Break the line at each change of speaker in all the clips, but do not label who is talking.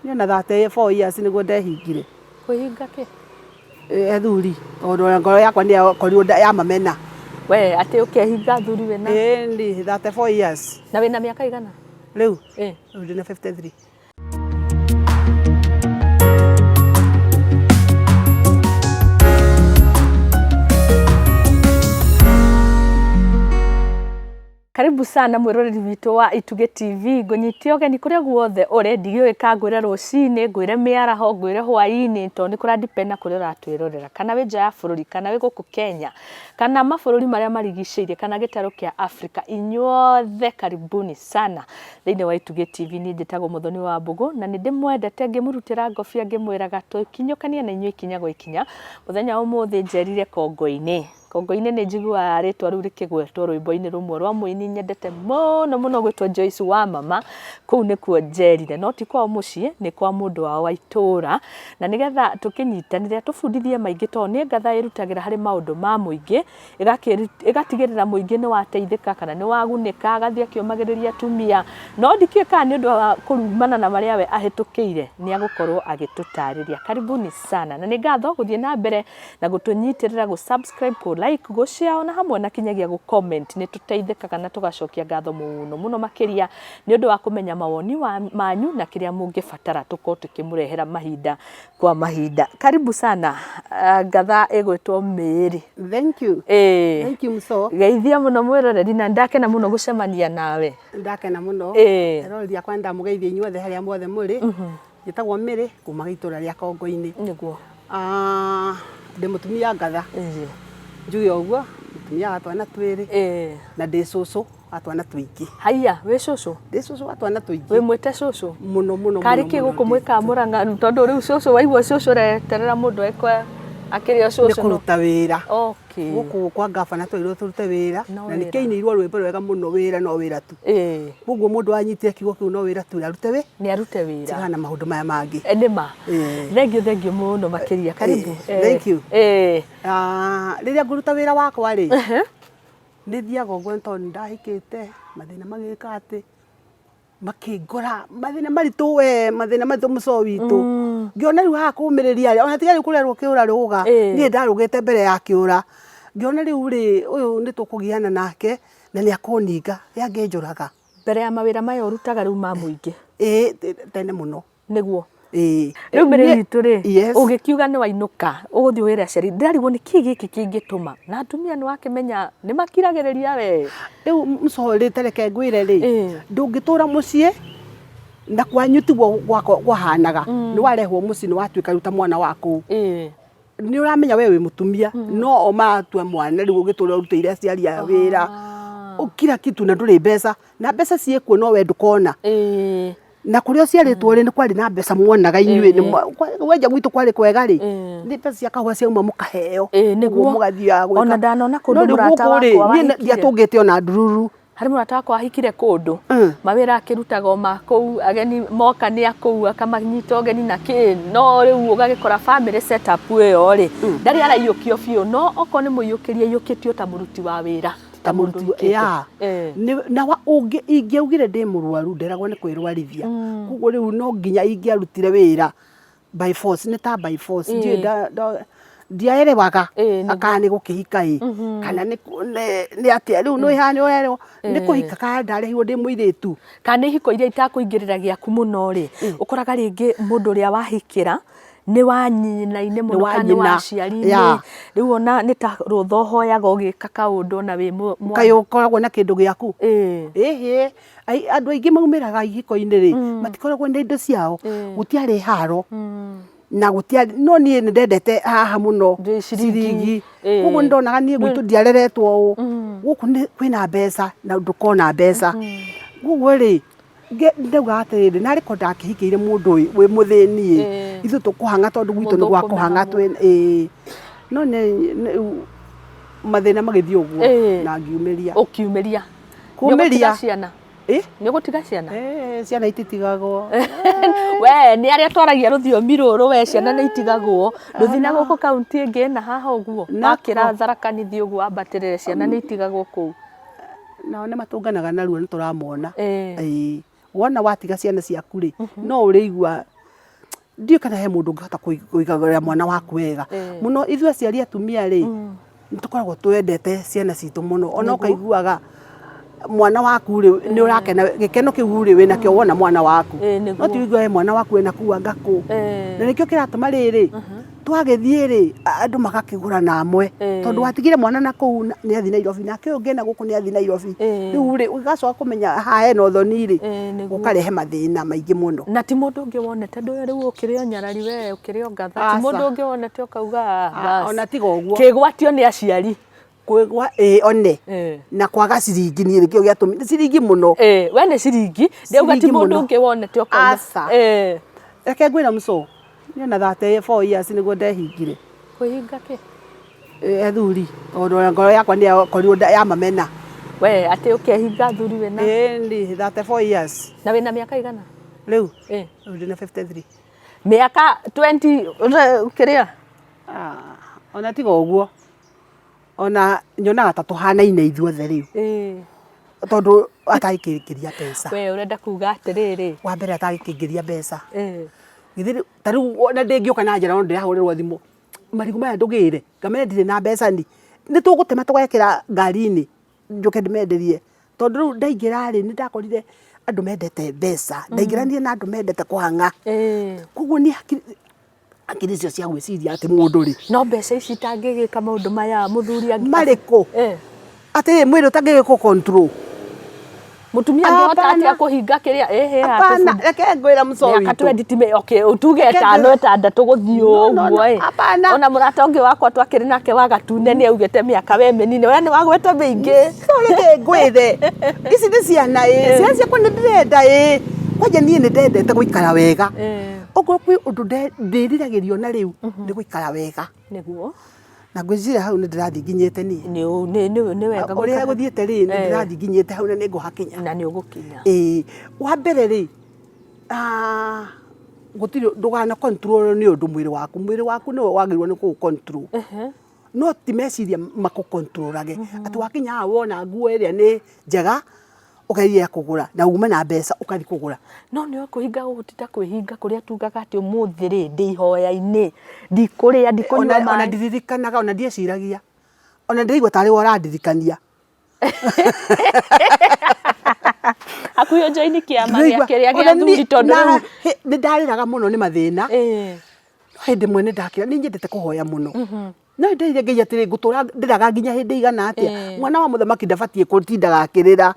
Niĩ na 34 years nĩguo ndehingire.
Kwĩhinga kĩ?
Athuri, tondũ ngoro yakwa nĩ yakorirwo ya mamena.
We atĩ ũkehinga athuri wĩna?
Ĩĩ 34 years.
Na wĩna mĩaka igana?
Rĩu?
Rĩu
ndĩna 53.
Karibu sana mwiroreri witũ wa Ituge TV. Ngũnyitie ũgeni kũrĩa guothe ũrĩ, ndigĩũĩ ka ngwĩre rũcinĩ, ngwĩre mĩaraho, ngwĩre hwaĩ-inĩ, tondũ nĩ kũra depend na kũrĩa ũratwĩrorera, kana wĩ nja ya bũrũri, kana wĩ gũkũ Kenya, kana mabũrũri marĩa marigicĩirie, kana gĩtarũ kĩa Africa, inyuothe karibuni sana thĩinĩ wa Ituge TV. Niĩ njĩtagwo Mũthoni wa Mbũgũ na nĩ ndĩmwendete, ngĩmũrutĩra ngobia ngĩmwĩraga tũkinyũkanie na inyuĩ ikinya gwa ikinya. Mũthenya ũmũthĩ njerire Kongo-inĩ. Kongo-inĩ nĩ njiguaga rĩtwa rĩu rĩkĩgwetwo rwĩmbo-inĩ rũmwe rwa mũini nyendete mũno mũno gwĩtwo Joyce wa Mama. Kũu nĩkuo njerire, no ti kwao mũciĩ, nĩ kwa mũndũ wao wa itũũra, na nĩgetha tũkĩnyitanĩre tũbundithie maingĩ, tondũ nĩ ngatha ĩrutagĩra harĩ maũndũ ma mũingĩ, ĩgatigĩrĩra mũingĩ nĩ wateithĩka kana nĩ wagunĩka, agathiĩ akĩomagĩrĩria atumia, no ndikĩũĩ kana nĩ ũndũ wa kũrumana na marĩa we ahĩtũkĩire nĩ agũkorwo agĩtũtarĩria. Karibuni sana, na nĩ ngatho gũthiĩ na mbere na gũtũnyitĩrĩra, gũ-subscribe, like, gũ-share ona hamwe na kinyagia gũ-comment. Nĩ tũteithĩkaga na tũgacokia ngatho mũno mũno makĩria nĩ ũndũ wa kũmenya mawoni manyu na kĩrĩa mũngĩbatara tũkorwo tũkĩmũrehera mahinda kwa mahinda. Karibu sana. Ngatha ĩgwĩtwo Mĩĩrĩ.
Thank you. Thank you Muso.
Geithia mũno mwĩroreri, na ndakena mũno gũcemania nawe.
Ndakena mũno. Rori yakwa ndamũgeithia inyuothe harĩa muothe mũrĩ. Njĩtagwo Mĩĩrĩ kuma gĩtũũra rĩa Kongo-inĩ.
Nĩguo.
Ndĩ mũtumia ngatha. Njuge ũguo, mũtumia wa twana twĩrĩ. Na ndĩ cũcũ wa twana tũingĩ.
Haiya, wĩ cũcũ?
Ndĩ cũcũ wa twana tũingĩ.
Wĩ mwĩte cũcũ?
Mũno mũno.
Karĩ kĩ gũkũ mwĩkamũranga, tondũ rĩu cũcũ waigua cũcũ ũreterera mũndũ ekwe akĩrĩa cũcũ?
Nĩ kũruta wĩra.
Okay.
Gũkũ kwa ngabana twĩrwo tũrute wĩra, na nĩ kĩinĩirwo rwĩmbo rwega mũno, wĩra no wĩra tu. Koguo mũndũ anyitire kiugo kĩu no wĩra tu, arute wĩra.
Nĩ arute wĩra.
Tigana na maũndũ maya mangĩ.
Nĩ ma. Thengiũ mũno makĩria. Karibu.
Thank you. Rĩrĩa ngũruta wĩra wakwa rĩ, nĩ thiaga ũguo tondũ nĩ ndahikĩte, mathĩna magĩka atĩ makĩngora, mathĩna maritũ mathĩna maritũ Muso witũ. Ngĩona rĩu haha kũmĩrĩria rĩ, ona tiga rĩu kũrerwo kĩũra rũga, niĩ ndarũgĩte mbere ya kĩũra. Ngĩona rĩu rĩ, ũyũ nĩ tũkũgiana nake na nĩ akũninga, yangĩnjũraga.
Mbere ya mawĩra maya ũrutaga rĩu ma mũingĩ?
Tene mũno.
Nĩguo. Rĩu Mĩĩrĩ witũ rĩ, ũgĩkiuga nĩ wainũka ũgũthiĩ wĩra aciari, ndĩrarigwo nĩ kĩĩ gĩkĩ kĩngĩtũma na atumia nĩ wakĩmenya nĩ makiragĩrĩria we?
Rĩu Muso rĩ, tareke ngwĩre rĩ, ndũngĩtũũra mũciĩ na kwanyu tiguo gwahanaga. Nĩ warehwo mũciĩ, nĩ watuĩka rĩu ta mwana wa kũu. Nĩ ũramenya we wĩ mũtumia, no o matua mwana rĩu ũgĩtũũra ũrutĩire aciari aya wĩra. Kila kitu na ndũrĩ mbeca, na mbeca ciĩkuo no we ndũkona. Na kũrĩa ũciarĩtwo rĩ nĩ kwarĩ na mbeca muonaga inyuĩ, wenja gwitũ kwarĩ kwega rĩ, nĩ mbeca cia kahũa ciauma mũkaheo.
Nĩguo
mũgathiaga gwĩka.
Ona ndanona kũndũ mũrata wakwa wahikire.
Ndiatũngĩte ona ndururu.
Harĩ mũrata wakwa wahikire kũndũ, mawĩra akĩrutaga o ma kũu, ageni moka nĩ a kũu akamanyita ũgeni na kĩ, no rĩu ũgagĩkora family setup ĩyo rĩ, ndarĩ araiyũkio biũ, no okorwo nĩ mũiyũkĩrie aiyũkĩtio ta mũruti wa wĩra.
Ta mũruti ya. Na ingĩaugire ndĩ mũrwaru nderagwo nĩ kwĩrwarithia. Koguo rĩu no nginya ingĩarutire wĩra by force, nĩ ta by force. Ndiaerewaga akana nĩ gũkĩhika ĩ, kana nĩ atĩa rĩu nĩ hana nĩ nĩ kũhika kana ndarehirwo ndĩ mũirĩtu.
Kana nĩ ihiko iria itakũingĩrĩra gĩaku mũno rĩ, ũkoraga rĩngĩ mũndũ ũrĩa wahikĩra nĩ wa nyina-inĩ mũno kana nĩ wa aciari-inĩ. Rĩu ona nĩ ta rũtha ũhoyaga ũgĩka kaũndũ ona wĩ mwana. Kaĩ
ũkoragwo na kĩndũ gĩaku? Andũ aingĩ maumĩraga ihiko-inĩ rĩ, matikoragwo na indo ciao, gũtiarĩ haro. Na gũtiarĩ, no niĩ nĩ ndendete haha mũno ciringi. Koguo ndonaga niĩ gwitũ ndiareretwo ũũ. Gũkũ kwĩna mbeca na ndũkona mbeca. Koguo rĩ, ndauga atĩrĩrĩ, narĩ ko ndakĩhikĩire mũndũ wĩ mũthĩni ĩ, ithuĩ tũkũhang'a tondũ gwitũ nĩ gwa kũhang'a no mathĩna magĩthiĩ ũguo na ngiumĩria.
Ũkiumĩria?
Kumĩria.
Nĩ ũgũtiga ciana?
Ciana ititigagwo.
We nĩ arĩa twaragia rũthiomi rũrũ, we ciana nĩ itigagwo. Ndũthi na gũkũ kaunti ĩngĩ na haha ũguo, wakĩra Tharaka-Nithi ũguo wambatĩrĩre, ciana nĩ itigagwo kũu?
Nao nĩ matũnganaga naruo nĩ tũramona. Wona watiga ciana ciaku rĩ, no ũrĩigua ndio kana he mundu ngihota kuigagira mwana waku wega muno ithu aciari atumia ri nitukoragwo twendete ciana citu muno ona ukaiguaga mwana waku ri ni urakena gikeno kiu ri wina kio wona mwana waku no tiwigua mwana waku wina kuwa ngaku na nikio kiratuma riri twagithie ri andu magakigura na amwe tondu watigire mwana na kuu ni athi Nairobi na kio ngena guku ni athi Nairobi riu ri ugacoka kumenya hae no thoni ri ukarehe mathina maingi muno
na ti mundu ungi wonete ndu riu ukirio nyarari we ukirio ngatha ti mundu ungi wonete ukauga
ona tiga uguo
kigwatio ni aciari
kwigwa one na kwaga ciringi ni rikio giatumi ciringi muno
we ni ciringi ndeuga ti mundu ungi wonete ukauga
reke ngwira muco ni na 34 years niguo ndehingire
kuhinga ki
thuri tondu ngoro yakwa ni yakorirwo ya mamena
we ati ukehinga thuri wena
ndi 34 years
na wina miaka igana
riu ndina 53
miaka 20 ukiria
ona tiga uguo ona nyonaga ta tuhanaine ithuothe riu tondu atagikiriria pesa
we urenda kuga atiriri
wa mbere atagikiriria pesa githiri tariu ona ndingioka na njara no ndirahurirwo thimu marigu maya ndugire ngamenya ndire na mbeca ni tugutema tugekira ngari-ini njuke ndimenderie tondu riu ndaingira ri ni ndakorire andu mendete mbeca ndaingiranie na andu mendete kuhanga koguo ni akiri cio cia gwiciria ati mundu ri
no mbeca ici tangigika maundu maya muthuri angi
mariku ati mwiri utangigika control
mutumia angihota atia kuhinga kiria
hapana reke ngwira muco witu
miaka 20 time okay utuge 5 6 guthii uguo ona murata ungi wakwa twakiri nake wa gatune ni augite miaka we menine we ni wagwete mingi
reke ngwire ici ni ciana ciana ciakwa ni ndirenda kwaja nie ni ndendete guikara wega ogo kwi undu ndiriragirio na riu ni guikara wega
niguo
na ngwicira hau ni ndirathi nginyite
ni wega
uria guthiete ri ni ndirathi nginyite hau na ni nguhakinya
na ni ugukinya
wa mbere ri gutiri ndugana control ni undu mwiri waku ni wagirwo ni ku control no ti meciria maku controlage ati wakinya wona nguo iria ni njega ukairia kugura na uma na mbeca ukathi kugura
no ni kuhinga gutita kwihinga kuria tugaga ati umuthi ri ndihoya-ini ndikuria ndikunywa mai
ona ndirikanaga ona ndieciragia ona ndirigwa tari wora ndirikania
akuyo joini kiama gia kiria gia thuri tondu
ni ndariraga muno ni mathina no hindi mwe ni ndakira ni nyendete kuhoya muno no ndeire ngai atiri ngutura ndiraga nginya hindi igana atia mwana wa muthamaki ndabatie kutindaga akirira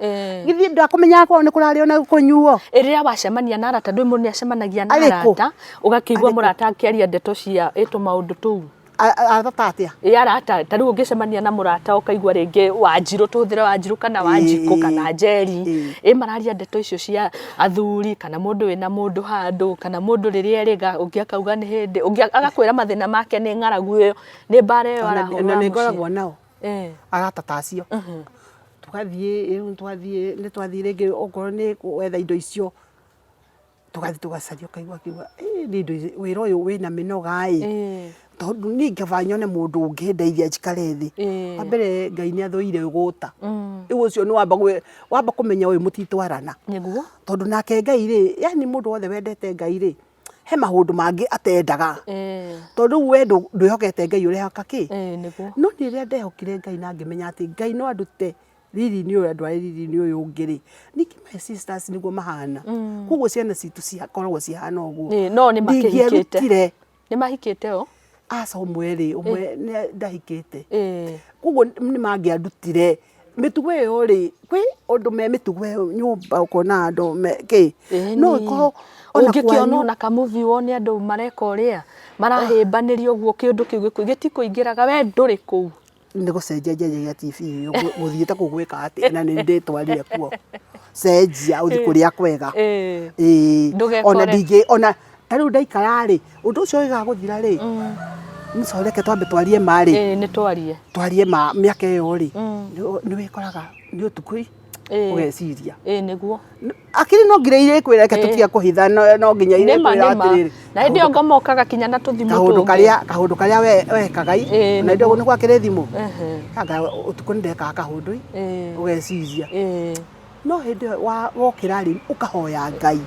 githi ndakumenya ko ni kurari ona kunyuo
iriria wacemania na arata ndui mundu acemanagia na arata ugakigwa murata akiaria ndeto cia itu maundu tuu
arata atia
arata tariu ungicemania na murata ukaigwa ringi Wanjiru tuthire Wanjiru kana Wanjiku kana Njeri mararia ndeto icio cia athuri kana mundu wina mundu handu kana mundu riria eriga ungi akauga ni hindi ungi agakwira mathina make ni ng'aragu iyo ni mbara iyo arahura
na ni ngoragwo nao arata tacio tugathie ni twathie ringi okorwo ni wetha indo icio tugathi tugacaria ukaigwa kiuga ni indo wira uyu wina minoga tondu ni ngavanyone mundu ungindeithia njikare thi wa mbere Ngai ni athuire guta riu ucio ni wamba kumenya uyu mutitwarana
niguo
tondu nake Ngai ri yani mundu wothe wendete Ngai ri he maundu mangi atendaga tondu we ndwihokete Ngai urehoka ki
niguo
no ni ria ndehokire Ngai na ngimenya ati Ngai no andute riri ni uyu andu riri ni uyu ungiri niki my sisters niguo mahana koguo ciana citu ciakoragwo cihana uguo
no ni makihikite ni mahikite o
asa umwe ni ndahikite koguo ni mangiandutire mitugo iyo ri kwi undu me mitugo nyumba ukona andu ki no ko
ungikiona ona kamuvi wone andu mareka uria marahimbanĩria uguo kindu kiu gitikuingiraga we nduri kuu
ni gucenjia njenjagia TV guthiite kugwika ati na ni nditwarire kuo cenjia uthi kuria kwega ona ndingi ona tariu ndaikara ri undu ucio igaguthira ri mucoreke twambe twarie mari
ni
twarie ma miaka iyo ri ni wikoraga ni utukui ugeciria
niguo
akiri no ngireire kwireke tutia kuhitha no nginya ire kwira atiriri
na hindi ngomokaga kinya na tuthimu
kahundu karia we kagai na ndio ni gwakire thimu anga utuku ndeka kahundu ugeciria no hindi wokira ri ukahoya Ngai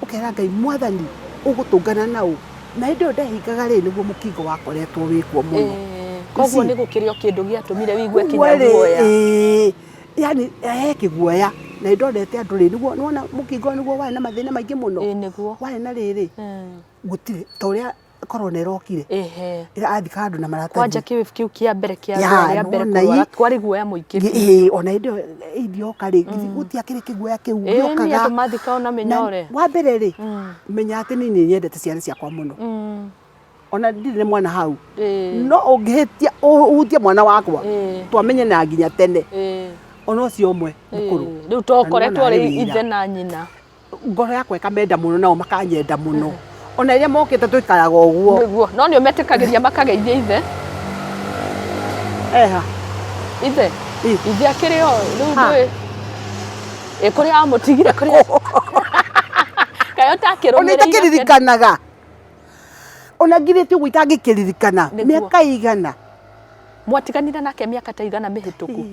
ukera Ngai mwathani ugutungana nau na indo ndehingaga ri niguo mukingo wakoretwo wikuo muno
koguo ni gukirio kindu giatumire wigue kinya guoya
yani kiguoya na indondete andu ri niguo nona mukingo niguo wari na mathina maingi muno
niguo
wari na riri gutire ta uria korona irokire athika andu na maratathi
kwanja kiu kia mbere kia mbere kwari guoya muingi
ona idio kari gutiakire kiguoya kiu giokaga
ni andu mathika ona menyore
wa mbere ri menya ati ni nyendete ciana ciakwa muno ona ndire mwana hau no ungihitia uhutie mwana wakwa twamenye na nginya tene ona ucio umwe mukuru
riu tokoretwo ri ithe na nyina
ngoro yakwa ikamenda muno nao makanyenda muno ona iria mokite twikaraga uguo
niguo no ni umetikagiria makageithia ithe ithe akirio riu ndui kuria amutigire kuria kayo takirumira
ona itakiririkanaga ona ngirite uguo itangikiririkana miaka igana
mwatiganire nake miaka ta igana mihituku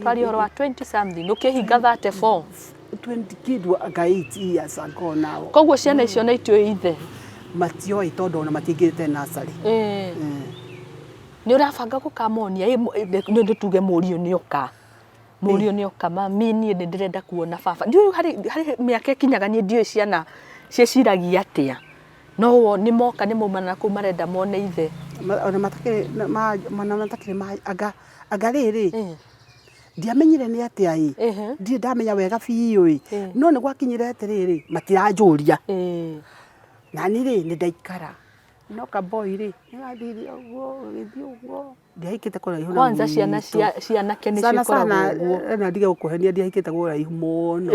twari oro wa 20 something ukihinga 34
20 kidwa aga 8 years ago now
koguo ciana icio na itio ithe
matioi tondu ona matingirite nasari
ni urabanga gukamonia ni tuge murio ni oka mami ni ndirenda kuona baba ndiu hari miaka kinyaga ni ndiu ciana cieciragia atia no ni moka ni mumana ku marenda mone ithe
ona matakire aga riri ndiamenyire ni atia ndi ndamenya wega biu no ni gwakinyire atiriri matiranjuria na ni ri ni ndaikara no kaboy ri ngathiri uguo githi uguo ndiaikite kora ihu
kwanza ciana kene cikoragwo
uguo na ndige gukuhenia ndiaikite kora ihu muno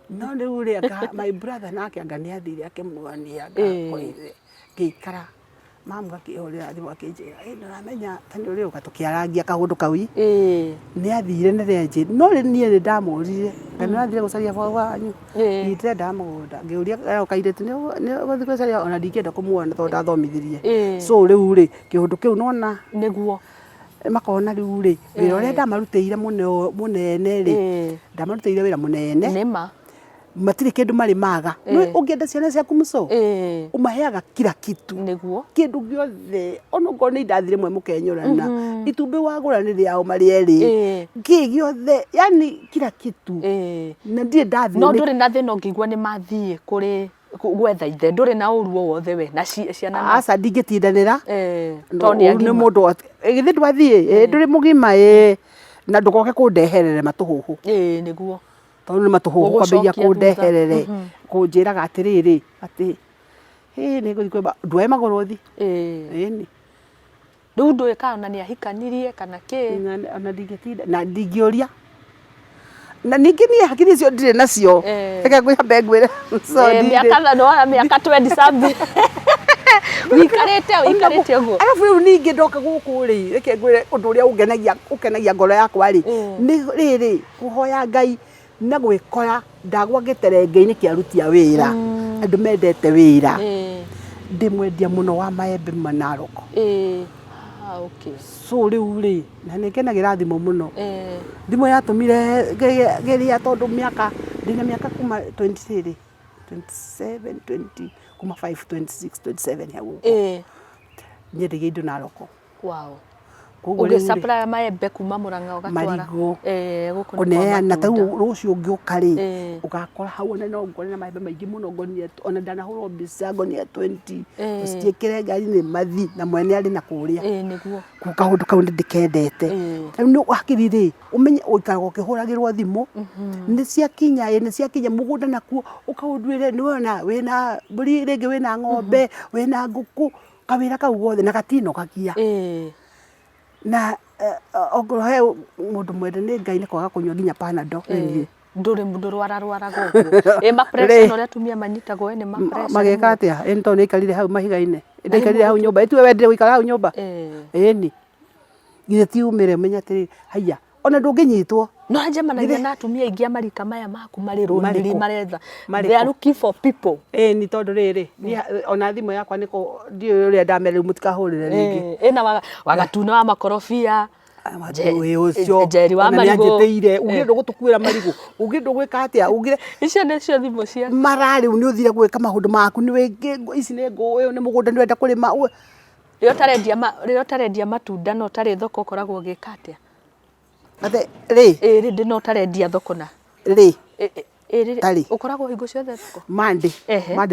no riu ri my brother nake anga ni athire akimuonia ngakoire ngikara mamu akihorera thimu akinjira ndoramenya tani uri uka tukiarangia kaundu kaui ni athire ni renji no ri nie ni ndamurire kana athire gucaria baba wanyu ndire ndamugunda ngiuria kairete ni guthi gucaria ona ndingenda kumuona tondu ndathomithirie so riu ri kiundu kiu nona
niguo
makona riu ri wira uria ndamarutire munene ri ndamarutire wira munene
nima
matire kindu mari maga no ungienda ciana ciaku muco umaheaga kila kitu
niguo
kindu giothe ono ngone ndathire mwe mukenyorana itumbi wagura ni riao mari eri giothe yani kila kitu na ndie ndathire
no nduri na thina ngigwa ni mathie kuri gwetha ithe nduri na uru wothe we na ciana
asa ndingitindanira ni mundu githi ndwathie nduri mugima na ndugoke kundeherere matuhuhu
niguo
tondu ni matuhuhu kwambia kundeherere kunjiraga atiriri ati ni guthi kweba ndwae magorothi ni
riu ndui kana ni ahikanirie kana ki
ona ndingitinda na ndingioria na ningi ni hakiri cio ndire nacio reke ngwambe ngwire
miaka 20 something wikarite uguo
alafu riu ningi ndoka guku ri reke ngwire undu uria ukenagia ngoro yakwa ri ni riri kuhoya Ngai na gwikora ndagwa giterenge-ini kia aruti a wira andu mendete wira ndimwendia muno wa maembe manaroko
okay
so riu ri na nikenagira thimo muno thimo yatumire geria tondu miaka ndina miaka kuma 23 27 20 kuma 5 26 27 hau nyendagia indo naroko
wow uge supply maembe kuma Murang'a ugatwara
oneana tau rucio ngiuka ri ugakora hau ona no ngone na maembe maingi muno ngonie ona ndanahurwo mbica ngonie 20 uciekere ngari ni mathi na mwene ari na kuria
niguo
kaundu kau ndikendete no hakiri ri umenye uikaraga ukihuragirwo thimu ni ciakinya mugunda nakuo ukaundwire ni wona wina mburi ringi wina ng'ombe wina nguku kawira kau gothe na gatino gakia na ogoro he mundu mwende ni Ngai ni kwaga kunywa nginya panado
nduri mundu rwara guku ma pressure ore tumia manyitagwo ni ma pressure
mageka atia ento ni ikarire hau mahiga-ine ndaikarire hau nyumba itue wendire guikara hau nyumba ni githe ti umire menya atiri haya ona ndunginyitwo
no anjemanagia na atumia ingi amarika maya maku mari rundiri maretha they are looking for people
ni tondu riri ona thimo yakwa niko ndio uria ndamere mutikahurire ringi
na wagatuna wa makorofia
we ucio
Njeri wa
Marigo
Marigo
ugire ndugutukwira Marigo ugire ndugwika atia ugire
icio nicio thimo cia
marari ni uthire gwika maundu maku ni wingi ici ni uyu ni mugunda ni wenda kurima
Rĩrĩa ũtarendia matunda no tarĩ thoko ũkoragwo ũgĩka atĩa?
Ate ri
Rĩndĩ no tarendia thoko na
ri
tari ũkoragwo hingo ciothe thoko?
Monday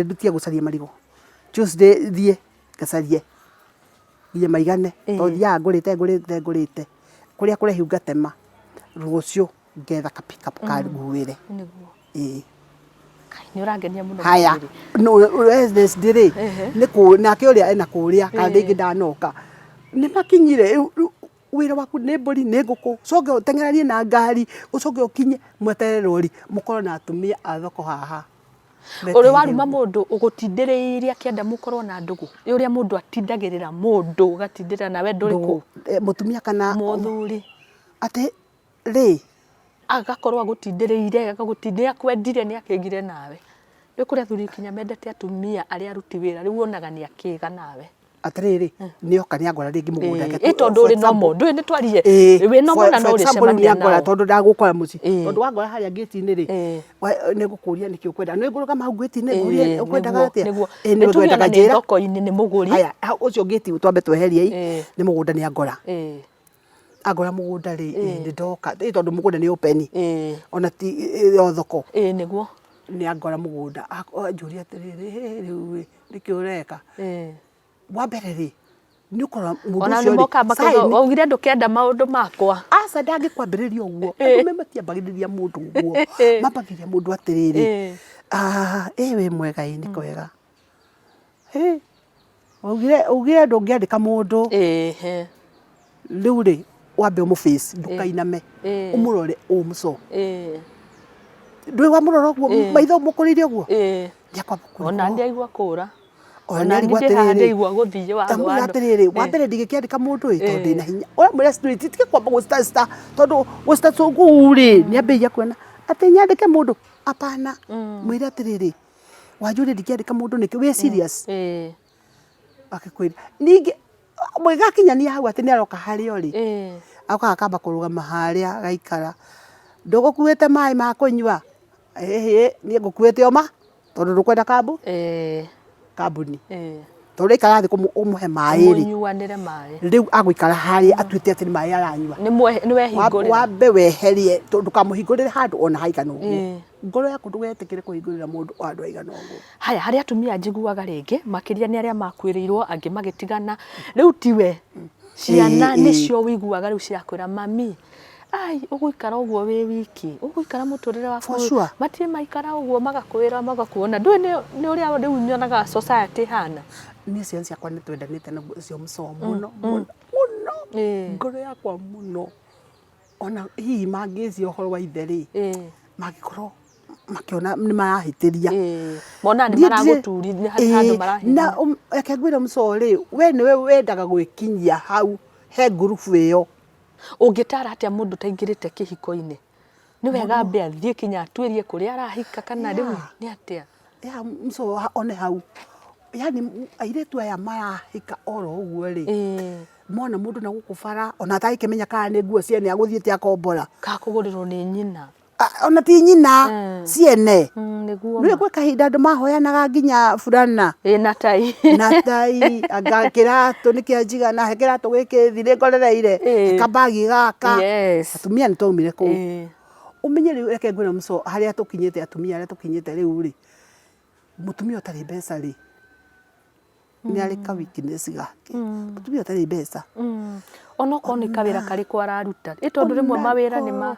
ndutie gucaria Marigo. Tuesday thie gacarie iye maigane to thia ngurite kuria kurehiu ngatema rucio ngetha kapika nguire
niguo
ni
urangenia muno
haya no Wednesday ri ni ku nake uria ena kuria kandi ingi ndanoka ni makinyire wira waku ni mburi ni nguku coge utengeranie na ngari ucoge ukinye mwetere rori mukorwo na atumia a thoko haha
uri waruma mundu ugutindiriria kienda mukorwo na ndugu uria mundu atindagirira mundu ugatindira nawe nduri ku
mutumia kana
muthuri
ate ri
agakorwo agutindiriire agagutindira kwendire ni akigire nawe ni kuri athuri kinya mendete atumia aria aruti wira riu onaga ni akiga nawe
atiriri ni oka ni agora ringi mugunda
ngeke tondu uri no mundu ni twarie we no mona no uri semania
nao tondu ndagukora muci tondu wagora haria gate ni ri ni gukuria ni kiukwenda ni nguruka mau gate ni nguria ukwendaga atia
ni tukwendaga njira thoko ini ni muguri
haya ucio gate twambe tweherie ni mugunda ni agora agora mugunda ri ni ndoka tondu mugunda ni open ona ti thoko
niguo
ni agora mugunda njuria atiriri riu nikiureka wa mbere ri ni ukora mundu
ona ni moka makoga ugire ndukenda maundu makwa
asa ndangikwambiriria uguo andu matiambagiriria mundu uguo mampagiria mundu atiriri we mwega ni kwega ugire ndungiandika mundu riu ri wambe umuface ndukainame umurore umuco ndwi wa muroro uguo maitho mukuririe uguo
ona ndiaigua kura
ona
ndigwa guthie wa
atiriri wa mbere ndigikiandika mundu tondu ndina hinya ora mwira street tike kwamba gustasta tondu gustasta nguri ni ambeia kwena ati nyandike mundu apana mwira atiriri wajuri ndikiandika mundu niki we serious akikwira ningi mwiga kinyania hau ati ni aroka hari ori aka akamba kurugama haria gaikara ndugukuite mai ma kunywa ni ngukuite oma tondu ndukwenda kambu kabuni tondu ikara thi umuhe mai ri
nyuanire mai
riu agwikara hari atuite ati ni mai aranywa
ni wehingurira
wambe weherie tondu kamuhingurire handu ona haigana uguo ngoro yaku ndugetikire kuhingurira mundu andu aigana uguo
haya hari atumia njiguaga ringi makiria ni aria makwiriirwo angi magitigana riu tiwe ciana nicio wiguaga riu cirakwira mami ai uguikara uguo we wiki uguikara muturire waku matie maikara uguo magakwira magakuona ndui ni uria riu nyonaga society hana
ni ciana ciakwa ni twendanite na cio muco muno ngoro yakwa muno ona hihi mangicia uhoro wa itheri magikorwo makiona ni marahitiria
mona ni maraguturi ni handu marahina
na reke ngwire muco ri we niwe wendaga gwikinyia hau he group iyo
ungitara atia mundu taingirite kihiko-ini ni wega mbe athie kinya atwirie kuria arahika kana riu ni atia
muco one hau yani airetu aya marahika oro uguo ri mona mundu na gukubara ona atakimenya kana ni nguo ciene aguthiete akombora
kakugurirwo ni nyina
ona ti nyina ciene
niguo
ni gwe kahinda andu mahoyanaga nginya fulana
na tai
anga kiratu nikianjigana he kiratu giki thire ngorereire kabagi gaka atumia ni twaumire ku umenye riu reke ngwire muco haria tukinyite atumia aria tukinyite riu ri mutumia utari mbeca ri ni ari ka weakness gake mutumia utari mbeca
ona ko ni kawira kari ko araruta tondu rimwe mawira ni ma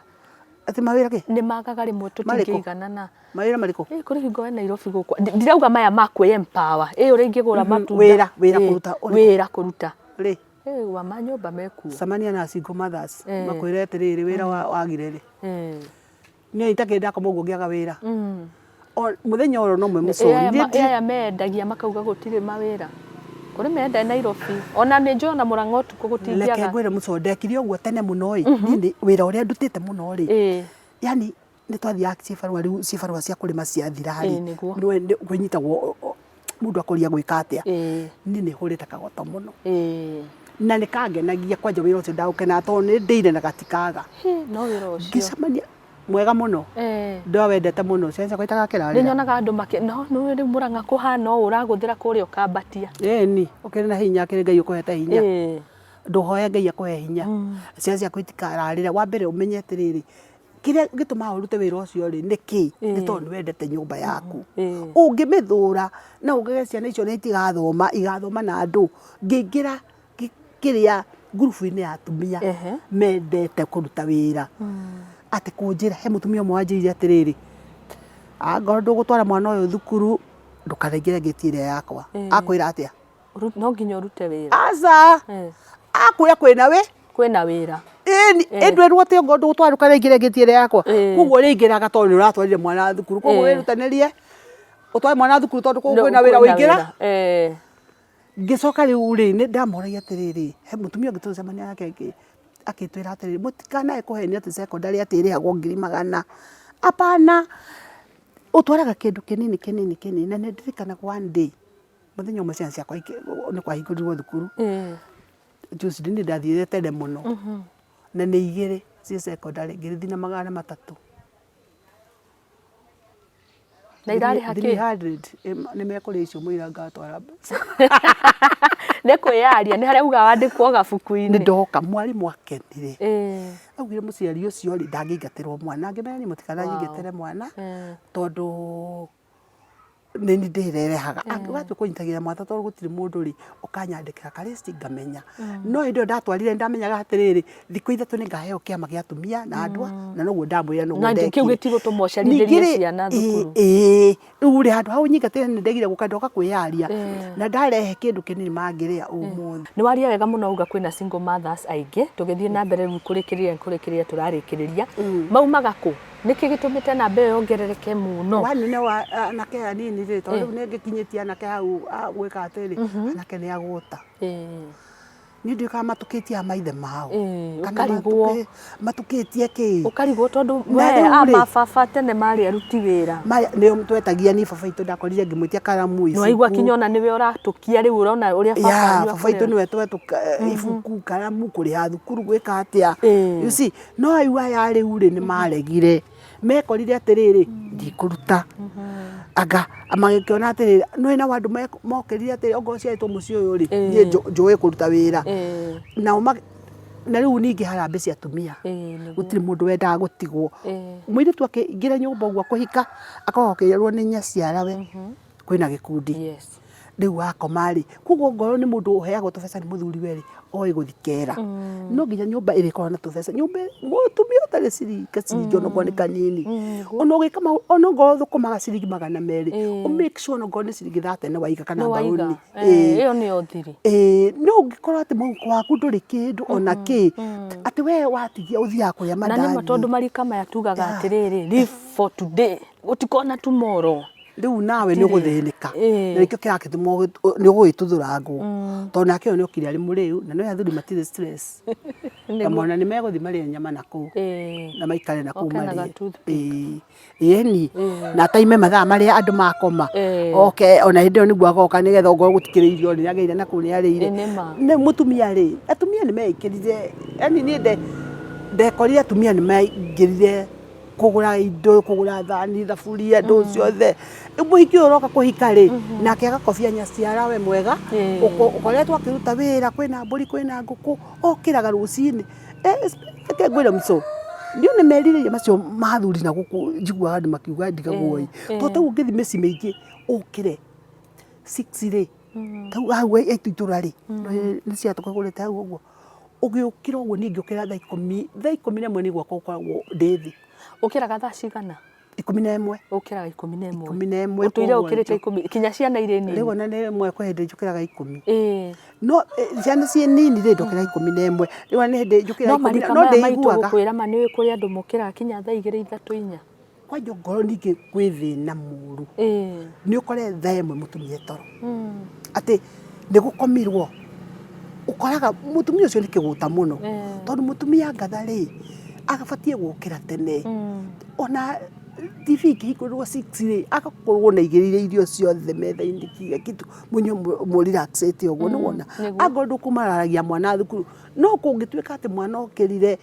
ati mawira ke
ni magaga rimwe tutingigana na
mawira mariko
kuri hingo we Nairobi gukwa ndirauga maya makwe empower uri ingigura matunda wira kuruta
ri
wa manyumba meku
samania na single mothers makwire atiriri wira wagire ri ni itakenda ko mugo ngiaga wira muthenya oro no mwe mucori
aya mendagia makauga gutire mawira kuri menda Nairobi ona ni njona Murang'a tuko gutingiaga
leke ngwire muco ndekire uguo tene muno ni wira uria ndutite muno ri yani ni twathia cibarua riu cibarua cia kurima ciathira hari ni kwinyitagwo mundu akoria gwika atia ni hurite kagoto muno na nĩkangenagia kwanja wĩra ũcio ndaũkenaga tondũ nĩ ndĩire na gatikaga
no wĩra ũcio
ngĩcemania mwega mũno ndawendete mũno ciana ciakwa itagakĩra
nĩ nyonaga andũ no rĩu Mũrang'a kũhana ũũ ũragũthĩra kũrĩa ũkambatia
ĩni ũkĩrĩ na hinya kĩrĩ Ngai ũkũhete hinya ndũhoe Ngai akũhe hinya ciana ciakwa itikararĩra wa mbere ũmenye atĩrĩrĩ kĩrĩa gĩtũmaga ũrute wĩra ũcio rĩ nĩkĩ nĩ tondũ nĩ wendete nyũmba yaku ũngĩmĩthũra na ũgege ciana icio nĩ igathoma na andũ ngĩingĩra kĩrĩa ngurubu-inĩ ya atumia mendete kũruta wĩra atĩ kũnjĩra he mũtumia ũmwe wanjĩrire atĩrĩrĩ angorwo ndũgũtwara mwana ũyũ thukuru ndũkanaingĩre ngĩti ĩrĩa yakwa akwĩra atĩa
no nginya ũrute wĩra
aca akwĩra kwĩna wĩra ndwĩrwo atĩ ongorwo ndũgũtwara ndũkanaingĩre ngĩti ĩrĩa yakwa koguo rĩingĩraga tondũ nĩ ũratwarire mwana thukuru koguo wĩrutanĩrie ũtware mwana thukuru tondũ koguo kwĩna wĩra ũingĩra ngĩcoka rĩu rĩ nĩ ndamoragia atĩrĩrĩ he mũtumia ũngĩ tũcemania nake akĩtwĩra atĩrĩrĩ mũtikanae kũhenia atĩ secondary atĩ ĩrĩhagwo 100,000 apana ũtwaraga kĩndũ kĩnini na nĩ ndirikanaga one day mũthenya ũmwe ciana ciakwa nĩ kwahingũrirwo thukuru juice nĩ ndathiĩte tene mũno na nĩ 2 ciĩ secondary ngĩrĩthi na 300
na irarĩha kĩ
300 nĩ mekũrĩa icio mũira ngatwara
nĩ kwĩyaria nĩ harĩa uga wandĩkwo gabuku-inĩ
nĩ ndoka mwarimũ akenire augire mũciari ũcio rĩ ndangĩingatĩrwo mwana ngĩmenya mũtikananyingatĩre mwana tondũ nĩ ndĩrerehaga ũgatue kũnyitagĩra mwana tondũ gũtirĩ mũndũ rĩ ũkanyandĩkĩra karĩsti ngamenya no hĩndĩ ĩyo ndatwarire ndamenyaga atĩrĩrĩ thikũ 3 nĩ ngaheo kĩama gĩa atumia na andũ na noguo ndamwĩra noguo ndekire
kĩu gĩtigũtũma ũcerithĩrie ciana thukuru
rĩu rĩ handũ hau nyingatĩre nĩ ndegire gũkandoka kwĩyaria na ndarehe kĩndũ kĩnini mangĩrĩa ũmũthĩ
nĩ waria wega mũno uga kwĩna single mothers aingĩ tũgĩthiĩ na mbere rĩu kũrĩkĩrĩria tũrarĩkĩrĩria maumaga kũ nĩkĩ gĩtũmĩte namba ĩyo yongerereke mũno
wanene wa anake anini rĩ tondũ rĩu nĩ ngĩkinyĩtie anake hau gwĩka atĩrĩ anake nĩ agũta nĩ ndĩkaga matũkĩtie maithe mao
kana
matũkĩtie kĩ
ũkarigwo tondũ we baba tene marĩ aruti wĩra
nĩo twetagia ni baba itũ ndakorire ngĩmwĩtia karamu ibuku
waigua kinya ona nĩwe ũratũkia rĩu ũrona ũrĩa
baba itũ nĩwe twetũka ibuku karamu kũrĩha thukuru gwĩka atĩa you see no aigua ya rĩu rĩ nĩ maregire mekorire atĩrĩrĩ ndikũruta anga magĩkĩona atĩrĩrĩ no ĩna andũ mokĩrire atĩrĩ ongorwo ciarĩtwo mũciĩ ũyũ rĩ niĩ njũĩ kũruta wĩra na rĩu ningĩ harambĩ cia atumia gũtirĩ mũndũ wendaga gũtigwo mũirĩtu akĩingĩra nyũmba ũguo kũhika akohokeirio nĩ nyaciarawe kwĩna gĩkundi rĩu wakoma rĩ koguo ngorwo nĩ mũndũ ũheagwo tũbeca nĩ mũthuri we rĩ oĩ gũthikera no nginya nyũmba ĩrĩkorwo na tũbeca nyũmba mũtumia ũtarĩ ciringi onokorwo nĩ kanini ona ũgĩka ona ongorwo thũkũmaga ciringi 200 make sure onokorwo nĩ ciringi 30 waiga kana mbaũni
ĩyo nĩyo thiri
no ũngĩkorwo atĩ mũhuko waku ndũrĩ kĩndũ ona kĩ atĩ we watigia ũthiaga kũrĩa mandani
na nĩ tondũ marika maya tugaga atĩrĩrĩ live for today gũtikona tomorrow
rĩu nawe nĩ ũgũthĩnĩka na nĩkĩo kĩrakĩtũma nĩ ũgũgĩtũthũra ngũ tondũ nake ũyũ nĩ okire arĩ mũrĩu na no athuri matirĩ stress kamona nĩ megũthiĩ marĩe nyama na kũu na maikare na kũu marĩe ĩni na taime mathaa marĩa andũ makoma oke ona hĩndĩ ĩyo nĩguo agoka nĩgetha ongorwo gũtikĩrĩ irio nĩ agĩire na kũu nĩ arĩire nĩ mũtumia rĩ atumia nĩ meĩkĩrire yani niĩ ndekorire atumia nĩ meingĩrire kũgũra indo kũgũra thani thaburia ndũ ciothe mũhiki ũyũ ũroka kũhika rĩ nake agakobia nyaciarawe mwega ũkoretwo akĩruta wĩra kwĩna mbũri kwĩna ngũkũ okĩraga rũcinĩ eke ngwĩre mco ndio nĩ merirĩria macio mathuri na gũkũ njiguaga andũ makiuga ndigagwo tondũ tau ũngĩthi mĩci mĩingĩ ũkĩre 6 rĩ tau hau itũra rĩ nĩ ciatũkagũrĩte hau ũguo ũgĩũkĩra ũguo ningĩ ũkĩra thaa 10 nĩ gwakwa ũkoragwo ndĩthi
ũkĩraga thaa cigana
11
ũkĩraga 11 ũtũire ũkĩrĩte 10 kinya ciana irĩ nini
rĩu ona nĩ ĩmwe kwa hĩndĩ njũkĩraga 10 no ciana ciĩ nini rĩ ndokĩra 11 rĩu nĩ hĩndĩ njũkĩra 10 no ndĩiguaga
kwĩra ma nĩ kũrĩ andũ mũkĩraga kinya thaa 2 3 4
kwanja ngoro ningĩ gwĩthĩna mũru nĩ ũkore thaa 1 mũtumia toro atĩ nĩ gũkomirwo ũkoraga mũtumia ũcio nĩ kĩgũta mũno tondũ mũtumia ngatha rĩ agabatie gũkĩra tene ona TV kihingũrĩrwo 6 agakorwo na igĩrĩire irio ciothe metha-inĩ kiga kitu munyo mu relaxate ũguo nĩ wona angorwo ndũkũmararagia mwana thukuru no kũngĩtuĩka atĩ mwana okĩrire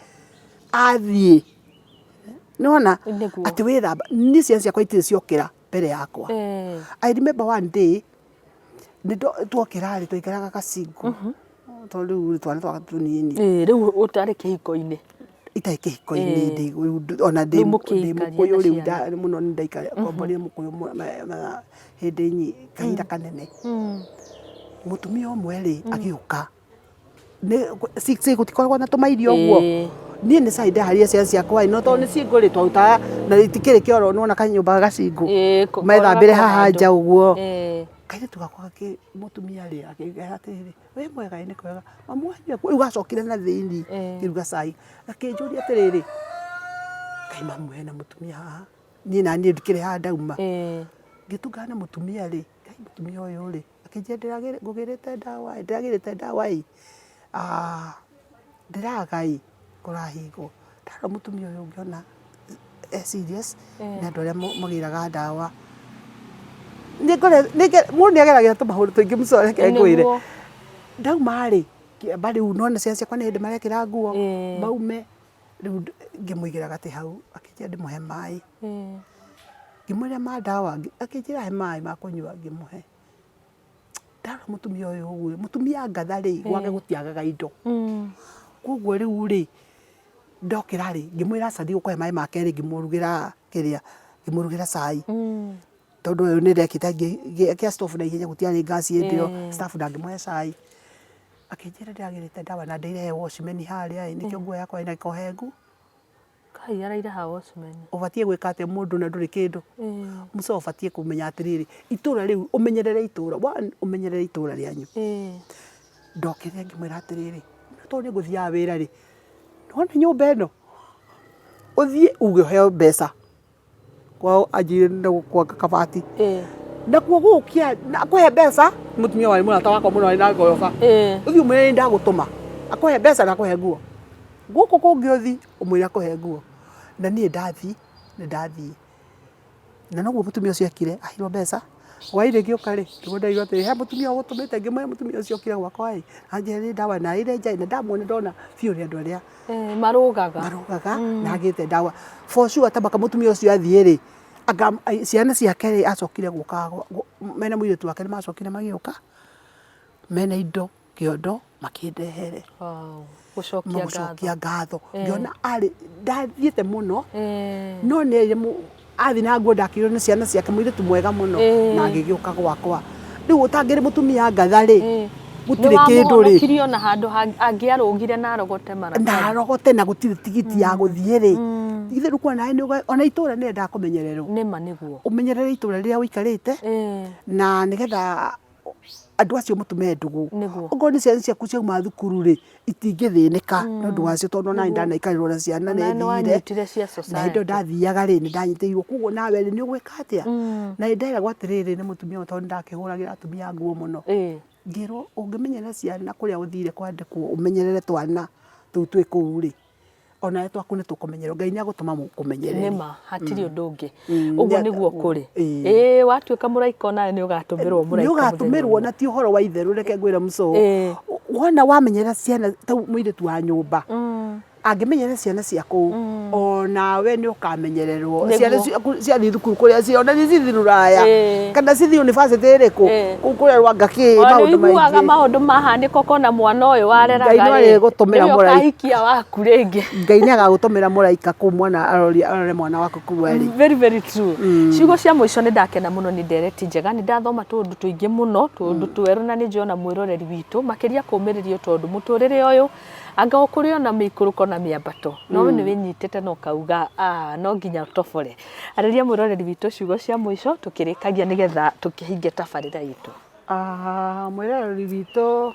athiĩ nĩ wona atĩ wĩthamba nĩ ciana ciakwa itirĩ ciokĩra mbere yakwa I remember one day twokĩra twaikaraga Gacingo tondũ twana twa tũnini
rĩu ũtarĩ kĩhiko-inĩ
itarĩ kĩhiko-inĩ ona ndĩ mũkũyũ rĩu mũno nĩ ndaikara komborire mũkũyũ hĩndĩ kahinda kanene mũtumia ũmwe rĩ agĩũka 6 gũtikoragwo na tũmairio ũguo niĩ nĩ caĩ ndaharĩria ciana ciakwa no tondũ nĩ ciĩngũrĩ twarutaga na itikĩrĩ kĩoro nĩ wona kanyũmba Gacingo methambĩre haha nja ũguo kairĩtu gakwa mũtumia rĩ akĩnjĩra atĩrĩrĩ wĩ mwega nĩ kwega mamu wanyu rĩu gacokire na thĩinĩ kĩruga cai akĩnjũria atĩrĩrĩ Ngai mamu hena mũtumia haha niĩ na niĩ ndikĩrĩ haha ndauma ngĩtungana na mũtumia rĩ Ngai mũtumia ũyũ rĩ akĩnjĩra ndĩragĩrĩte ndawa ndĩraga kũrahingwo ndara mũtumia ũyũ ũngĩona serious na andũ arĩa magĩraga ndawa mũndũ nĩ ageragĩra tũmahũri tũingĩ mũcore ngwĩre ndauma rĩ kĩamba rĩu nona ciana ciakwa nĩ hĩndĩ marekĩra nguo maume rĩu ngĩmũigĩra gatĩ hau akĩnjĩra ndĩmũhe maĩ ngĩmwĩra ma ndawa akĩnjĩra he maĩ ma kũnyua ngĩmũhe ndara mũtumia ũyũ ũguo mũtumia ngatha rĩ gwake gũtiagaga indo koguo rĩu rĩ ndokĩra rĩ ngĩmwĩra aca thiĩ gũkũhe maĩ ma kerĩ ngĩmũrugĩra cai tondũ ũyũ nĩ ndekĩte gĩa stove na ihenya gũtiarĩ gas hĩndĩ staff ndangĩmũhe cai akĩnjĩra ndĩragĩrĩte ndawa na ndĩrehe watchman harĩa nĩkĩo nguo yakwa ĩna kohengu
Kai arairaha watchman
ũbatiĩ gwĩka atĩa mũndũ na ndũrĩ kĩndũ mũco ũbatiĩ kũmenya atĩrĩrĩ itũra rĩu ũmenyerere itũra ũmenyerere itũra rĩanyu ndokĩrire ngĩmwĩra atĩrĩrĩ tondũ nĩ ngũthiaga wĩra rĩ nĩwona nyũmba ĩno ũthiĩ uge ũheo mbeca kwao anjĩrĩ na gwaka kabati nakuo gũkia akũhe mbeca mũtumia wa mũrata wakwa mũno arĩ na ngoroba ũthiĩ ũmwĩre nĩ ndagũtũma akũhe mbeca na akũhe nguo gũkũ kũngĩ ũthiĩ ũmwĩre akũhe nguo na niĩ ndathiĩ na noguo mũtumia ũcio ekire aheirwo mbeca hwaĩ-inĩ ngĩũka rĩ ngĩmũndairwo atĩrĩ he mũtumia ũgũtũmĩte ngĩmwĩra mũtumia ũcio okire gwakwa rĩ anjĩra nĩ ndawa na ĩrĩ nja na ndamuona ndona biũ nĩ andũ arĩa
marũgaga
na agĩte ndawa for sure tabaka mũtumia ũcio athiĩ rĩ ciana ciake rĩ acokire gũka mena mũirĩtu wake nĩ macokire magĩũka mena indo kĩondo makĩndehere gũcokia ngatho ngĩona arĩ ndathiĩte mũno no nĩ athi na nguo ndakĩirwo nĩ ciana ciake mũirĩtu mwega mũno na agĩgĩũka gwakwa rĩu ũtangĩrĩ mũtumia ngatha rĩ gũtirĩ kĩndũ rĩ
nĩwamũhonokirio na handũ angĩarũgire na arogote
na gũtirĩ tigiti ya gũthiĩ rĩ ithe rĩu kuona nawe ona itũra nĩ endaga kũmenyererwo
nĩma nĩguo
ũmenyerere itũra rĩrĩa ũikarĩte na nĩgetha andũ acio mũtume ndũgũ okorwo nĩ ciana ciaku ciauma thukuru rĩ itingĩthĩnĩka nĩ ũndũ wacio tondũ nani ndanaikarĩrwo na ciana nĩ thire na indo ndathiaga rĩ nĩ ndanyitĩirwo koguo nawe rĩ nĩ ũgwĩka atĩa na nderagwo atĩrĩrĩ nĩ mũtumia tondũ ndakĩhũragĩra atumia nguo mũno ngĩrwo ũngĩmenyerera ciana kũrĩa ũthire kwandĩkwo ũmenyerere twana tũu twĩ kũu rĩ ona twaku nĩ tũkũmenyererwo Ngai nĩ agũtũma mũkũmenyerere
nĩma hatirĩ ũndũ ũngĩ ũguo nĩguo kũrĩ watuĩka mũraika nawe nĩ ũgatũmĩrwo mũraika
nĩ ũgatũmĩrwo na ti ũhoro wa itherũ reke ngwĩre mũco wona wamenyera ciana ta mũirĩtu wa nyũmba angĩmenyerera ciana cia kũu onawe nĩ ũkamenyererwo ciana ciathiĩ thukuru kũrĩa cio ona nĩcithiĩ rũraya kana cithiĩ university ĩrĩkũ kũu kũrerwo anga kĩ maũndũ maingĩ
ũiguaga maũndũ mahanĩka ũkona mwana ũyũ wareraga
Ngai nĩ agũtũmĩra mũraika
ũkahikia waku rĩngĩ
Ngai nĩ agagũtũmĩra mũraika kũu mwana arore mwana waku kũu arĩ
very true ciugo cia mũico nĩ ndakena mũno nĩ ndereti njega nĩ ndathoma tũndũ tũingĩ mũno tũndũ twerũ na nĩ njona mwĩroreri witũ makĩria kũmĩrĩrio tondũ mũtũrĩre ũyũ anga ũkũrĩ ona mĩikũrũko na mĩambato no nĩ wĩnyitĩte no kauga no nginya ũtobore arĩria mwĩroreri witũ ciugo cia mũico tũkĩrĩkagia nĩgetha tũkĩhinge tabarĩra itũ
mwĩroreri witũ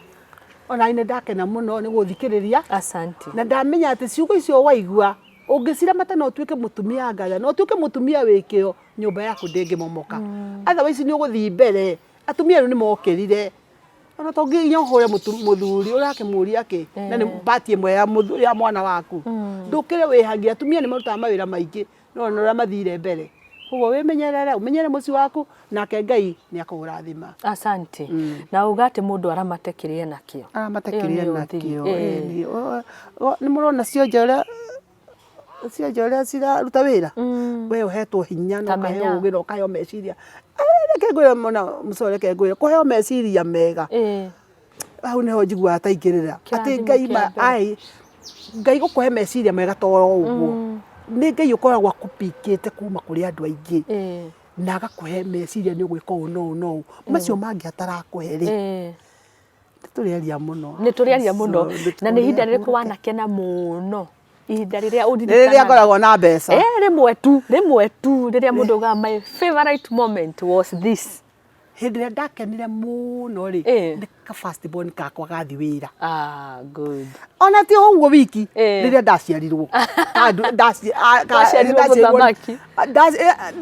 ona nĩ ndakena mũno nĩ gũthikĩrĩria
asante
na ndamenya atĩ ciugo icio waigua ũngĩciramata no ũtuĩke mũtumia ngatha no ũtuĩke mũtumia wĩkĩo nyũmba yaku ndĩngĩmomoka otherwise nĩ ũgũthiĩ mbere atumia rĩu nĩ mokĩrire ona to nginya hore muthuri urake muria ki na ni pati imwe ya mwana waku ndukire wihagia atumia ni marutaga mawira maingi no ora mathire mbere koguo wimenyerere umenyere muci waku nake Ngai ni akurathima.
Asante. Na ugate mundu aramate kiria nakio
nakio ni murona cionjora ciraruta wira we uhetwo hinya no kaheo ugira ukaheo meciria reke ngwira mona mucore ke ngwira kuheo meciria mega au neho njigua ataingirira ati Ngai gukuhe meciria mega toro uguo ni Ngai ukoragwo akupikite kuma kuri andu aingi na agakuhe meciria ni ugwika no macio mangi atarakuhe ri turiaria muno
na ni hinda ririku wanakena muno ihinda riria
riria ngoragwo na mbeca
rimwe tu riria mundu ga my favorite moment was this
hindi ria ndakenire muno ri ni ka first born kakwa gathi wira
good
ona ti uguo wiki riria ndaciarirwo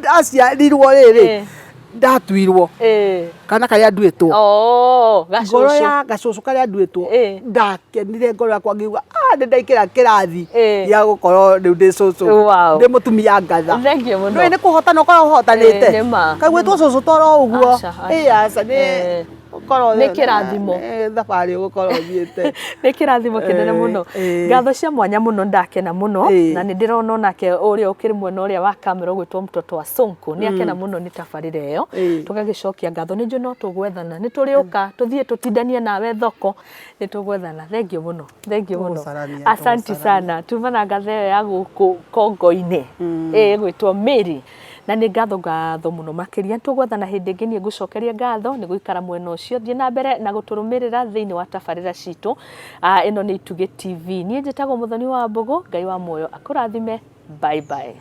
ndaciarirwo riri ndatuirwo kana karia nduitwo ngoro ya gacucu karia nduitwo ndakenire ngoro yakwa ngiuga ni ndaikira kirathi ya gukorwo riu ndi cucu ndi mutumia ngatha ni kuhotana ukorwo uhotanite kaigwitwo cucu toro uguo aca ni ukorwo
ni kirathimo
thabari ugukorwo thiete
ni kirathimo kinene muno ngatho cia mwanya muno ndakena muno na ni ndirona nake uria ukiri mwena uria wa kamera ugwitwo mtoto wa Sonko ni akena muno ni tabarira iyo tugagicokia ngatho ni njo no tugwethana ni turiuka tuthie tutindanie nawe thoko ni tugwethana thengio muno asante sana tumana ngatho ya guku Kongo-ini gwitwo Mary na ni ngatho muno makiria tugwethana hindi ingi ni ngucokeria ngatho ni guikara mwena ucio thie na mbere na guturumirira thiini wa tabarira citu ino ni Ituge TV ni njitagwo Muthoni wa Mbugu Ngai wa muoyo akurathime bye bye.